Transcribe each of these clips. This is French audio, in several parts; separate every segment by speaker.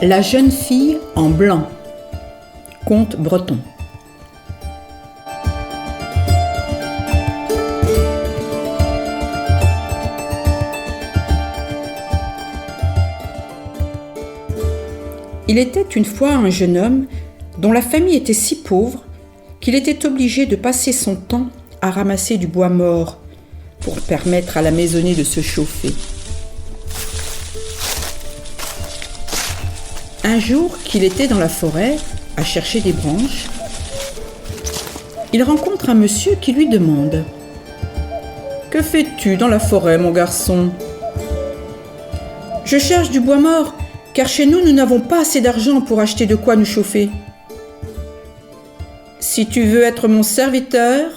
Speaker 1: La jeune fille en blanc. Conte breton. Il était une fois un jeune homme dont la famille était si pauvre qu'il était obligé de passer son temps à ramasser du bois mort pour permettre à la maisonnée de se chauffer. Un jour qu'il était dans la forêt à chercher des branches, il rencontre un monsieur qui lui demande « Que fais-tu dans la forêt, mon garçon ?»« Je cherche du bois mort, car chez nous, nous n'avons pas assez d'argent pour acheter de quoi nous chauffer. »« Si tu veux être mon serviteur,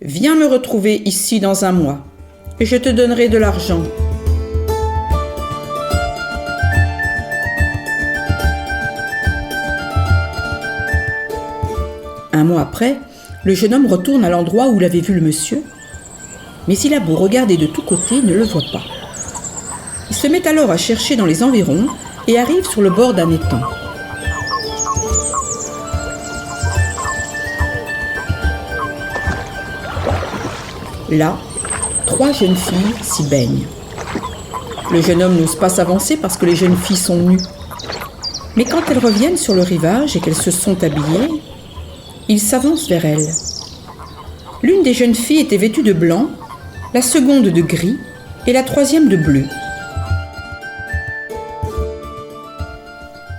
Speaker 1: viens me retrouver ici dans un mois, et je te donnerai de l'argent. » Un mois après, le jeune homme retourne à l'endroit où il avait vu le monsieur, mais il a beau regarder de tous côtés, il ne le voit pas. Il se met alors à chercher dans les environs et arrive sur le bord d'un étang. Là, 3 jeunes filles s'y baignent. Le jeune homme n'ose pas s'avancer parce que les jeunes filles sont nues. Mais quand elles reviennent sur le rivage et qu'elles se sont habillées, il s'avance vers elles. L'une des jeunes filles était vêtue de blanc, la seconde de gris et la troisième de bleu.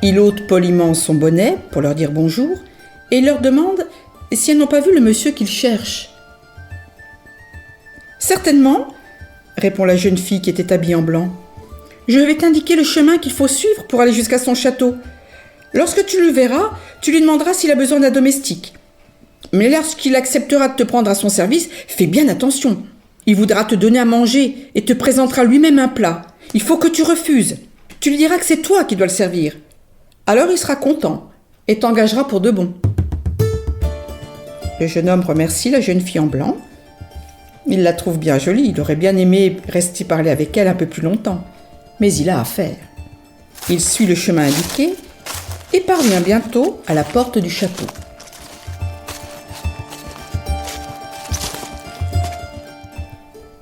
Speaker 1: Il ôte poliment son bonnet pour leur dire bonjour et leur demande si elles n'ont pas vu le monsieur qu'ils cherchent. « Certainement, » répond la jeune fille qui était habillée en blanc. « Je vais t'indiquer le chemin qu'il faut suivre pour aller jusqu'à son château. Lorsque tu le verras, tu lui demanderas s'il a besoin d'un domestique. Mais lorsqu'il acceptera de te prendre à son service, fais bien attention. Il voudra te donner à manger et te présentera lui-même un plat. Il faut que tu refuses. Tu lui diras que c'est toi qui dois le servir. Alors il sera content et t'engagera pour de bon. » Le jeune homme remercie la jeune fille en blanc. Il la trouve bien jolie, il aurait bien aimé rester parler avec elle un peu plus longtemps. Mais il a affaire. Il suit le chemin indiqué et parvient bientôt à la porte du château.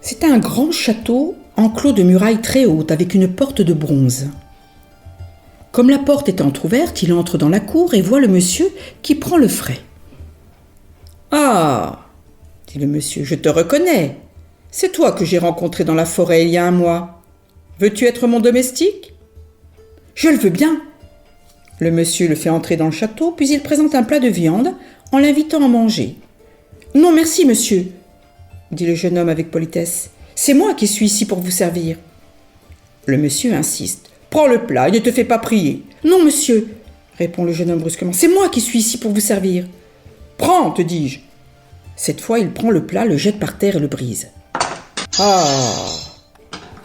Speaker 1: C'est un grand château enclos de murailles très hautes avec une porte de bronze. Comme la porte est entr'ouverte, il entre dans la cour et voit le monsieur qui prend le frais. « Ah !» dit le monsieur, « je te reconnais. C'est toi que j'ai rencontré dans la forêt il y a un mois. Veux-tu être mon domestique ?»« Je le veux bien. » Le monsieur le fait entrer dans le château, puis il présente un plat de viande en l'invitant à manger. « Non, merci, monsieur, » dit le jeune homme avec politesse. « C'est moi qui suis ici pour vous servir. » Le monsieur insiste. « Prends le plat et ne te fais pas prier. »« Non, monsieur, » répond le jeune homme brusquement. « C'est moi qui suis ici pour vous servir. »« Prends, te dis-je. » Cette fois, il prend le plat, le jette par terre et le brise. « Ah !»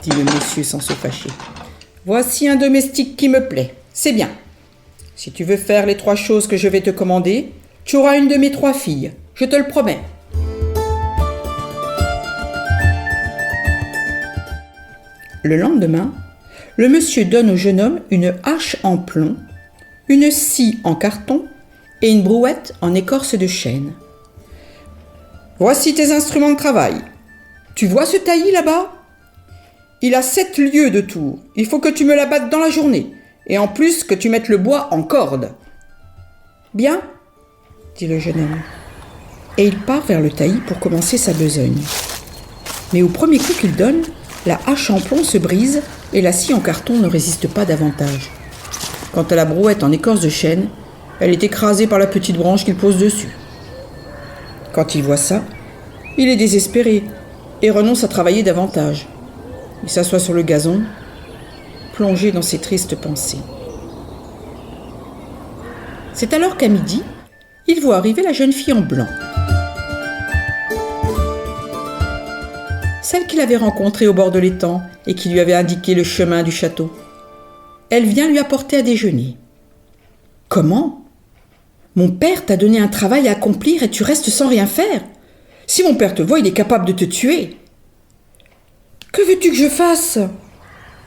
Speaker 1: dit le monsieur sans se fâcher. « Voici un domestique qui me plaît. C'est bien. Si tu veux faire les 3 choses que je vais te commander, tu auras une de mes 3 filles. Je te le promets. » Le lendemain, le monsieur donne au jeune homme une hache en plomb, une scie en carton et une brouette en écorce de chêne. « Voici tes instruments de travail. Tu vois ce taillis là-bas ? Il a 7 lieues de tour. Il faut que tu me l'abattes dans la journée. Et en plus que tu mettes le bois en corde. »« Bien, » dit le jeune homme. Et il part vers le taillis pour commencer sa besogne. Mais au premier coup qu'il donne, la hache en plomb se brise et la scie en carton ne résiste pas davantage. Quant à la brouette en écorce de chêne, elle est écrasée par la petite branche qu'il pose dessus. Quand il voit ça, il est désespéré et renonce à travailler davantage. Il s'assoit sur le gazon, plongé dans ses tristes pensées. C'est alors qu'à midi, il voit arriver la jeune fille en blanc. Celle qu'il avait rencontrée au bord de l'étang et qui lui avait indiqué le chemin du château. Elle vient lui apporter à déjeuner. « Comment ? Mon père t'a donné un travail à accomplir et tu restes sans rien faire ? Si mon père te voit, il est capable de te tuer. »« Que veux-tu que je fasse ?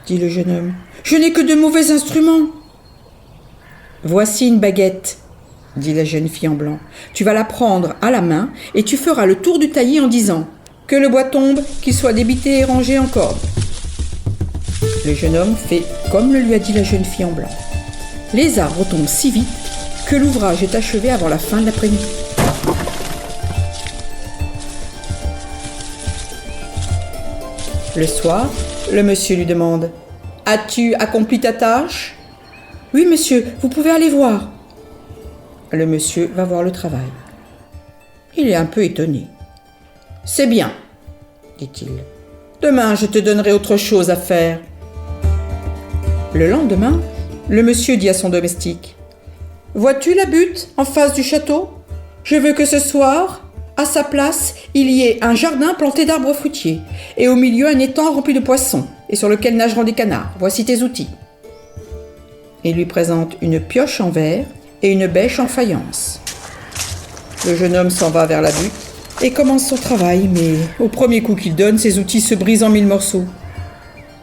Speaker 1: dit le jeune homme. « Je n'ai que de mauvais instruments. » Voici une baguette, dit la jeune fille en blanc. Tu vas la prendre à la main et tu feras le tour du taillis en disant « Que le bois tombe, qu'il soit débité et rangé en corde ». Le jeune homme fait comme le lui a dit la jeune fille en blanc. Les arbres tombent si vite que l'ouvrage est achevé avant la fin de l'après-midi. Le soir, le monsieur lui demande « As-tu accompli ta tâche ?»« Oui, monsieur, vous pouvez aller voir. » Le monsieur va voir le travail. Il est un peu étonné. « C'est bien, dit-il. Demain, je te donnerai autre chose à faire. » Le lendemain, le monsieur dit à son domestique « Vois-tu la butte en face du château ? Je veux que ce soir, à sa place, il y ait un jardin planté d'arbres fruitiers et au milieu un étang rempli de poissons et sur lequel nageront des canards. Voici tes outils. » Il lui présente une pioche en verre et une bêche en faïence. Le jeune homme s'en va vers la butte et commence son travail, mais au premier coup qu'il donne, ses outils se brisent en 1000 morceaux.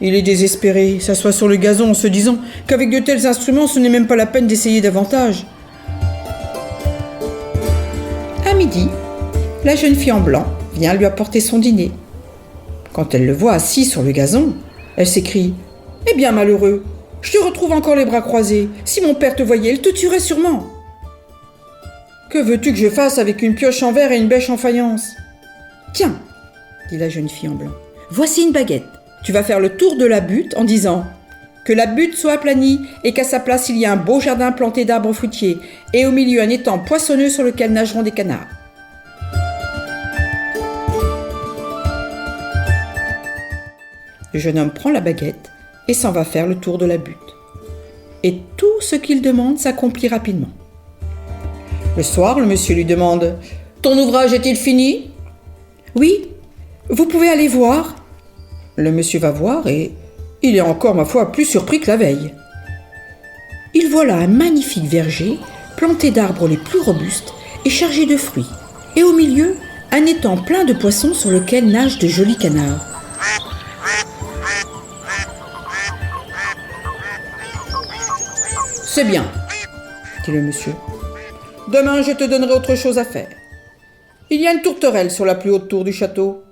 Speaker 1: Il est désespéré, s'assoit sur le gazon en se disant qu'avec de tels instruments, ce n'est même pas la peine d'essayer davantage. À midi, la jeune fille en blanc vient lui apporter son dîner. Quand elle le voit assis sur le gazon, elle s'écrie « Eh bien, malheureux, je te retrouve encore les bras croisés. Si mon père te voyait, il te tuerait sûrement. »« Que veux-tu que je fasse avec une pioche en verre et une bêche en faïence ?»« Tiens, dit la jeune fille en blanc, voici une baguette. Tu vas faire le tour de la butte en disant que la butte soit aplanie et qu'à sa place il y a un beau jardin planté d'arbres fruitiers et au milieu un étang poissonneux sur lequel nageront des canards. » Le jeune homme prend la baguette et s'en va faire le tour de la butte. Et tout ce qu'il demande s'accomplit rapidement. Le soir, le monsieur lui demande « Ton ouvrage est-il fini ?»« Oui, vous pouvez aller voir. » Le monsieur va voir et il est encore, ma foi, plus surpris que la veille. Il voit là un magnifique verger planté d'arbres les plus robustes et chargé de fruits. Et au milieu, un étang plein de poissons sur lequel nagent de jolis canards. « C'est bien, dit le monsieur. Demain, je te donnerai autre chose à faire. Il y a une tourterelle sur la plus haute tour du château.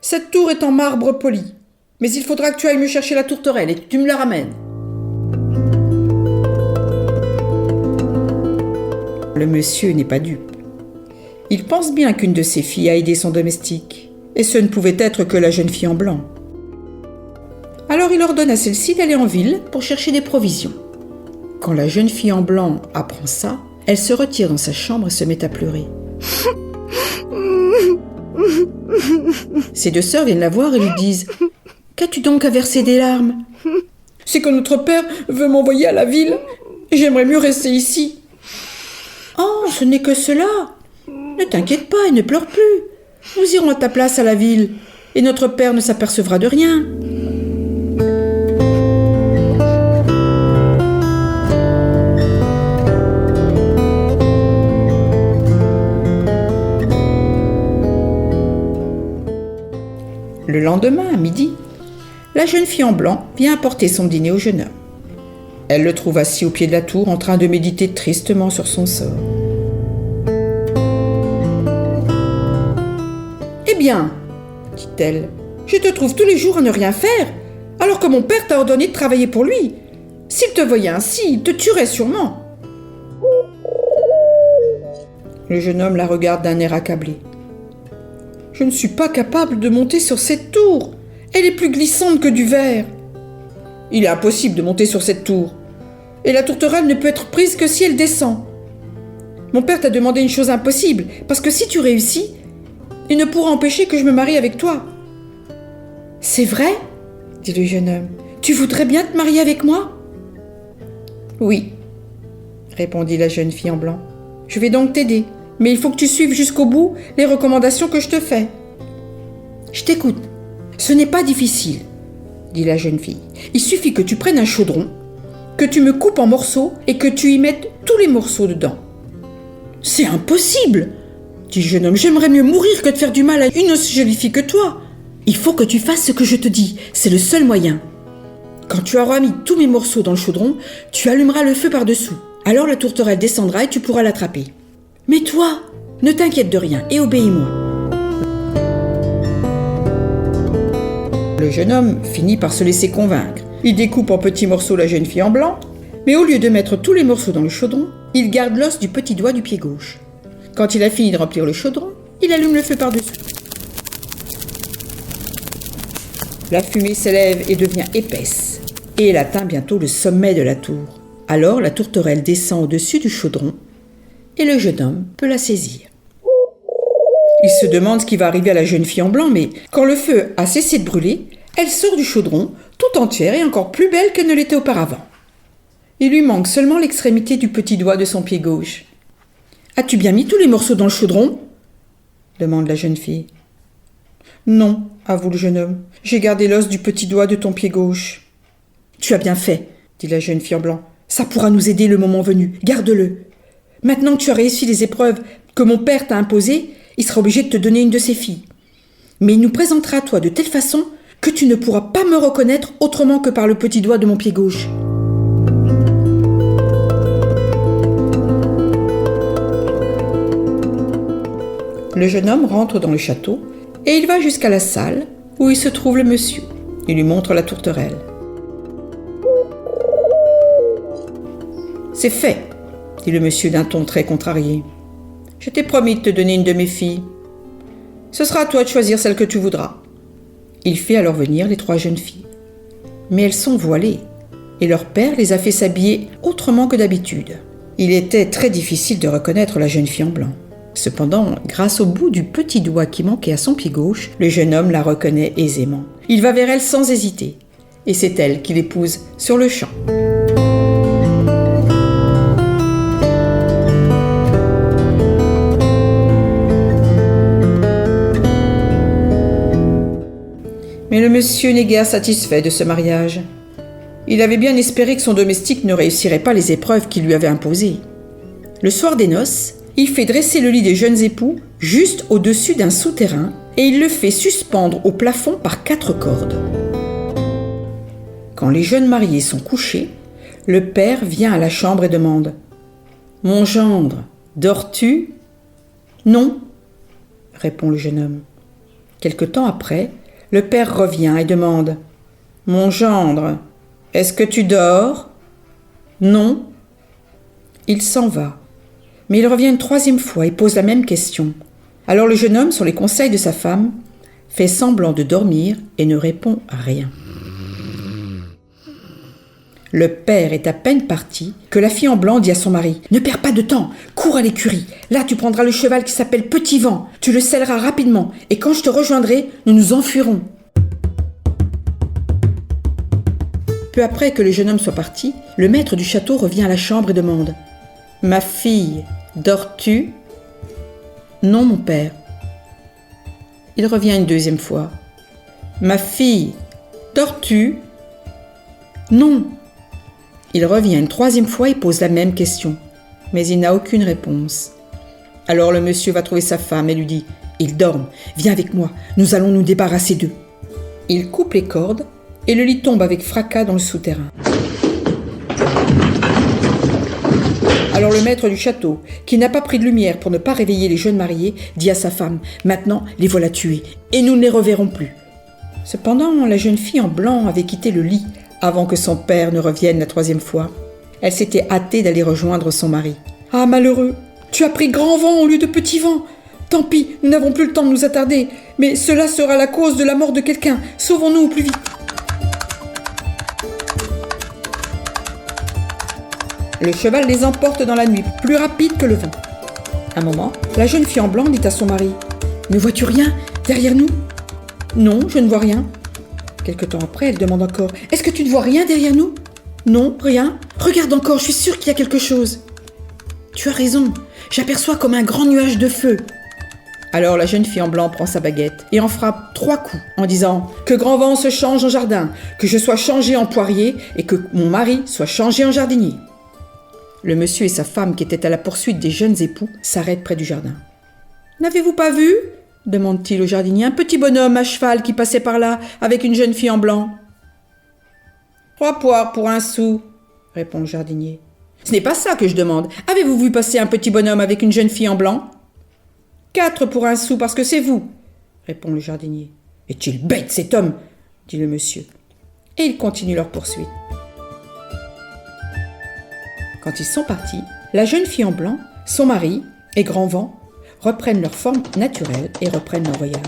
Speaker 1: Cette tour est en marbre poli, mais il faudra que tu ailles me chercher la tourterelle et que tu me la ramènes. » Le monsieur n'est pas dupe. Il pense bien qu'une de ses filles a aidé son domestique, et ce ne pouvait être que la jeune fille en blanc. Alors il ordonne à celle-ci d'aller en ville pour chercher des provisions. Quand la jeune fille en blanc apprend ça, elle se retire dans sa chambre et se met à pleurer. Ses deux sœurs viennent la voir et lui disent « Qu'as-tu donc à verser des larmes ?»« C'est que notre père veut m'envoyer à la ville. J'aimerais mieux rester ici. »« Oh, ce n'est que cela. Ne t'inquiète pas et ne pleure plus. Nous irons à ta place à la ville et notre père ne s'apercevra de rien. » Le lendemain, à midi, la jeune fille en blanc vient apporter son dîner au jeune homme. Elle le trouve assis au pied de la tour en train de méditer tristement sur son sort. « Eh bien, dit-elle, je te trouve tous les jours à ne rien faire, alors que mon père t'a ordonné de travailler pour lui. S'il te voyait ainsi, il te tuerait sûrement. » Le jeune homme la regarde d'un air accablé. « Je ne suis pas capable de monter sur cette tour. Elle est plus glissante que du verre. »« Il est impossible de monter sur cette tour. Et la tourterelle ne peut être prise que si elle descend. Mon père t'a demandé une chose impossible, parce que si tu réussis, il ne pourra empêcher que je me marie avec toi. »« C'est vrai ?» dit le jeune homme. « Tu voudrais bien te marier avec moi ?»« Oui, » répondit la jeune fille en blanc. « Je vais donc t'aider. Mais il faut que tu suives jusqu'au bout les recommandations que je te fais. »« Je t'écoute. Ce n'est pas difficile, dit la jeune fille. Il suffit que tu prennes un chaudron, que tu me coupes en morceaux et que tu y mettes tous les morceaux dedans. »« C'est impossible, dit le jeune homme. J'aimerais mieux mourir que de faire du mal à une aussi jolie fille que toi. Il faut que tu fasses ce que je te dis. C'est le seul moyen. Quand tu auras mis tous mes morceaux dans le chaudron, tu allumeras le feu par-dessous. Alors la tourterelle descendra et tu pourras l'attraper. Mais toi, ne t'inquiète de rien et obéis-moi. Le jeune homme finit par se laisser convaincre. Il découpe en petits morceaux la jeune fille en blanc, mais au lieu de mettre tous les morceaux dans le chaudron, il garde l'os du petit doigt du pied gauche. Quand il a fini de remplir le chaudron, il allume le feu par-dessus. La fumée s'élève et devient épaisse, et elle atteint bientôt le sommet de la tour. Alors la tourterelle descend au-dessus du chaudron, et le jeune homme peut la saisir. Il se demande ce qui va arriver à la jeune fille en blanc, mais quand le feu a cessé de brûler, elle sort du chaudron, tout entière et encore plus belle qu'elle ne l'était auparavant. Il lui manque seulement l'extrémité du petit doigt de son pied gauche. « As-tu bien mis tous les morceaux dans le chaudron ?» demande la jeune fille. « Non, avoue le jeune homme, j'ai gardé l'os du petit doigt de ton pied gauche. »« Tu as bien fait, » dit la jeune fille en blanc. « Ça pourra nous aider le moment venu, garde-le. Maintenant que tu as réussi les épreuves que mon père t'a imposées, il sera obligé de te donner une de ses filles. Mais il nous présentera à toi de telle façon que tu ne pourras pas me reconnaître autrement que par le petit doigt de mon pied gauche. » Le jeune homme rentre dans le château et il va jusqu'à la salle où il se trouve le monsieur. Il lui montre la tourterelle. « C'est fait, » dit le monsieur d'un ton très contrarié. « Je t'ai promis de te donner une de mes filles. Ce sera à toi de choisir celle que tu voudras. » Il fait alors venir les 3 jeunes filles. Mais elles sont voilées et leur père les a fait s'habiller autrement que d'habitude. Il était très difficile de reconnaître la jeune fille en blanc. Cependant, grâce au bout du petit doigt qui manquait à son pied gauche, le jeune homme la reconnaît aisément. Il va vers elle sans hésiter, et c'est elle qui l'épouse sur le champ. Mais le monsieur n'est guère satisfait de ce mariage. Il avait bien espéré que son domestique ne réussirait pas les épreuves qu'il lui avait imposées. Le soir des noces, il fait dresser le lit des jeunes époux juste au-dessus d'un souterrain et il le fait suspendre au plafond par 4 cordes. Quand les jeunes mariés sont couchés, le père vient à la chambre et demande « Mon gendre, dors-tu » ?« Non » répond le jeune homme. Quelque temps après, le père revient et demande « Mon gendre, est-ce que tu dors ?» ?»« Non » Il s'en va. Mais il revient une 3e fois et pose la même question. Alors le jeune homme, sur les conseils de sa femme, fait semblant de dormir et ne répond à rien. Le père est à peine parti que la fille en blanc dit à son mari « Ne perds pas de temps, cours à l'écurie. Là, tu prendras le cheval qui s'appelle Petit Vent. Tu le selleras rapidement et quand je te rejoindrai, nous nous enfuirons. » Peu après que le jeune homme soit parti, le maître du château revient à la chambre et demande « Ma fille, dors-tu » ?« Non, mon père. » Il revient une 2e fois. « Ma fille, dors-tu » ?« Non. » Il revient une 3e fois et pose la même question, mais il n'a aucune réponse. Alors le monsieur va trouver sa femme et lui dit « Ils dorment, viens avec moi, nous allons nous débarrasser d'eux. » Il coupe les cordes et le lit tombe avec fracas dans le souterrain. Alors le maître du château, qui n'a pas pris de lumière pour ne pas réveiller les jeunes mariés, dit à sa femme « Maintenant, les voilà tués, et nous ne les reverrons plus. » Cependant, la jeune fille en blanc avait quitté le lit avant que son père ne revienne la 3e fois. Elle s'était hâtée d'aller rejoindre son mari. « Ah, malheureux, tu as pris grand vent au lieu de petit vent. Tant pis, nous n'avons plus le temps de nous attarder, mais cela sera la cause de la mort de quelqu'un. Sauvons-nous au plus vite. » Le cheval les emporte dans la nuit, plus rapide que le vent. Un moment, la jeune fille en blanc dit à son mari « Ne vois-tu rien derrière nous ?»« Non, je ne vois rien. » Quelque temps après, elle demande encore « Est-ce que tu ne vois rien derrière nous ?»« Non, rien. Regarde encore, je suis sûre qu'il y a quelque chose. »« Tu as raison, j'aperçois comme un grand nuage de feu. » Alors la jeune fille en blanc prend sa baguette et en frappe 3 coups en disant « Que grand vent se change en jardin, que je sois changé en poirier et que mon mari soit changé en jardinier. » Le monsieur et sa femme, qui étaient à la poursuite des jeunes époux, s'arrêtent près du jardin. « N'avez-vous pas vu ?» demande-t-il au jardinier. « Un petit bonhomme à cheval qui passait par là avec une jeune fille en blanc. »« 3 poires pour 1 sou, répond le jardinier. Ce n'est pas ça que je demande. Avez-vous vu passer un petit bonhomme avec une jeune fille en blanc? 4 pour 1 sou parce que c'est vous, répond le jardinier. Est-il bête cet homme, dit le monsieur. Et ils continuent leur poursuite. Quand ils sont partis, la jeune fille en blanc, son mari et Grand Vent reprennent leur forme naturelle et reprennent leur voyage.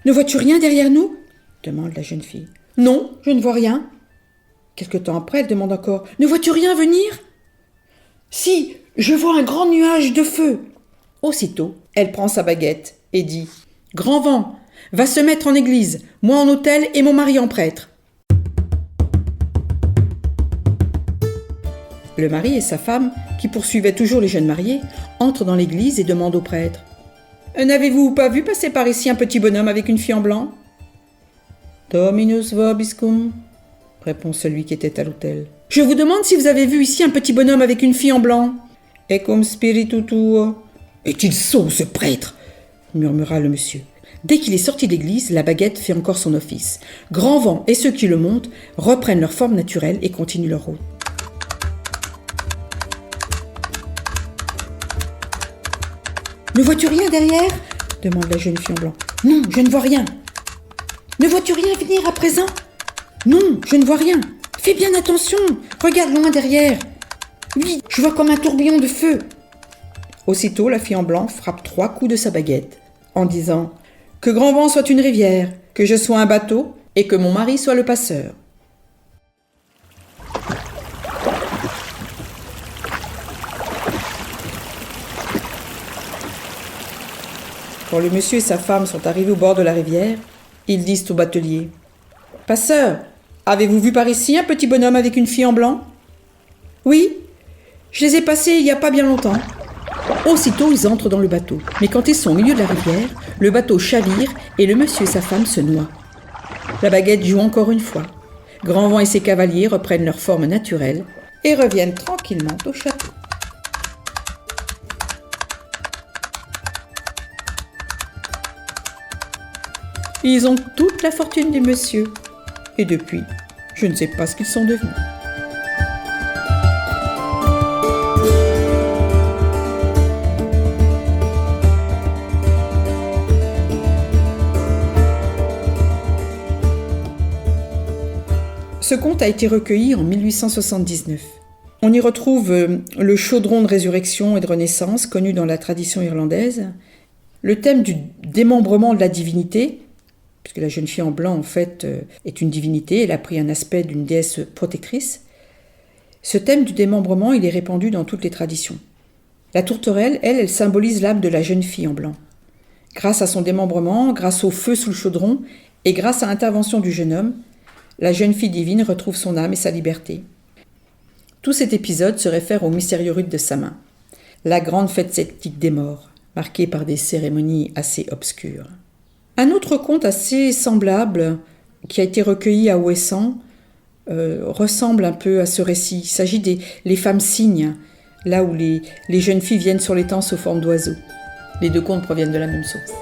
Speaker 1: Ne vois-tu rien derrière nous? Demande la jeune fille. Non, je ne vois rien. Quelque temps après, elle demande encore. Ne vois-tu rien venir? Si, je vois un grand nuage de feu. Aussitôt, elle prend sa baguette et dit. Grand Vent, va se mettre en église, moi en autel et mon mari en prêtre. Le mari et sa femme, qui poursuivaient toujours les jeunes mariés, entrent dans l'église et demandent au prêtre. N'avez-vous pas vu passer par ici un petit bonhomme avec une fille en blanc? Dominus vobiscum, répond celui qui était à l'autel. Je vous demande si vous avez vu ici un petit bonhomme avec une fille en blanc. Ecum spiritu tuo. Est-il sot, ce prêtre? Murmura le monsieur. Dès qu'il est sorti d'église, la baguette fait encore son office. Grand Vent et ceux qui le montent reprennent leur forme naturelle et continuent leur route. Ne vois-tu rien derrière? Demande la jeune fille en blanc. Non, je ne vois rien. Ne vois-tu rien venir à présent? Non, je ne vois rien. Fais bien attention, regarde loin derrière. Oui, je vois comme un tourbillon de feu. Aussitôt, la fille en blanc frappe 3 coups de sa baguette, en disant « Que Grand Vent soit une rivière, que je sois un bateau, et que mon mari soit le passeur. » Quand le monsieur et sa femme sont arrivés au bord de la rivière, ils disent au batelier « Passeur, avez-vous vu par ici un petit bonhomme avec une fille en blanc ?»« Oui, je les ai passés il n'y a pas bien longtemps. » Aussitôt, ils entrent dans le bateau. Mais quand ils sont au milieu de la rivière, le bateau chavire et le monsieur et sa femme se noient. La baguette joue encore une fois. Grand Vent et ses cavaliers reprennent leur forme naturelle et reviennent tranquillement au château. Ils ont toute la fortune du monsieur. Et depuis, je ne sais pas ce qu'ils sont devenus. Ce conte a été recueilli en 1879. On y retrouve le chaudron de résurrection et de renaissance connu dans la tradition irlandaise, le thème du démembrement de la divinité, puisque la jeune fille en blanc, en fait, est une divinité, elle a pris un aspect d'une déesse protectrice. Ce thème du démembrement, il est répandu dans toutes les traditions. La tourterelle, elle symbolise l'âme de la jeune fille en blanc. Grâce à son démembrement, grâce au feu sous le chaudron, et grâce à l'intervention du jeune homme, la jeune fille divine retrouve son âme et sa liberté. Tout cet épisode se réfère au mystérieux rite de Samhain, la grande fête celtique des morts, marquée par des cérémonies assez obscures. Un autre conte assez semblable, qui a été recueilli à Ouessant, ressemble un peu à ce récit. Il s'agit des les femmes cygnes, là où les jeunes filles viennent sur l'étang sous forme d'oiseaux. Les deux contes proviennent de la même source.